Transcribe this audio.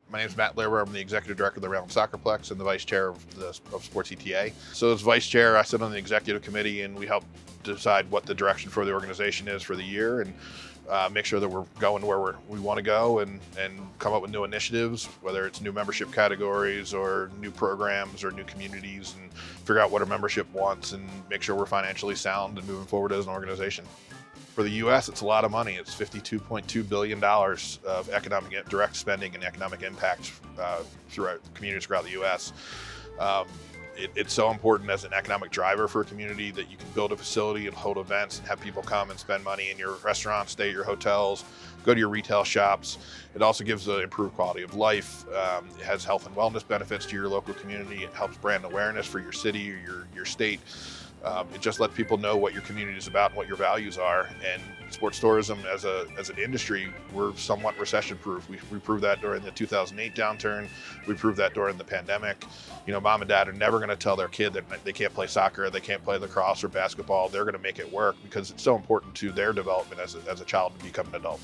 My name is Matt Libber. I'm the executive director of the SoccerPlex and the vice chair of Sports ETA. So as vice chair, I sit on the executive committee and we help decide what the direction for the organization is for the year and make sure that we're going where we want to go and come up with new initiatives, whether it's new membership categories or new programs or new communities, and figure out what our membership wants and make sure we're financially sound and moving forward as an organization. For the U.S., it's a lot of money. It's $52.2 billion of economic direct spending and economic impact throughout communities throughout the U.S. It's so important as an economic driver for a community that you can build a facility and hold events and have people come and spend money in your restaurants, stay at your hotels, go to your retail shops. It also gives an improved quality of life. It has health and wellness benefits to your local community. It helps brand awareness for your city or your state. It just lets people know what your community is about and what your values are. And sports tourism as an industry, we're somewhat recession-proof. We proved that during the 2008 downturn. We proved that during the pandemic. You know, mom and dad are never going to tell their kid that they can't play soccer, they can't play lacrosse or basketball. They're going to make it work because it's so important to their development as a child to become an adult.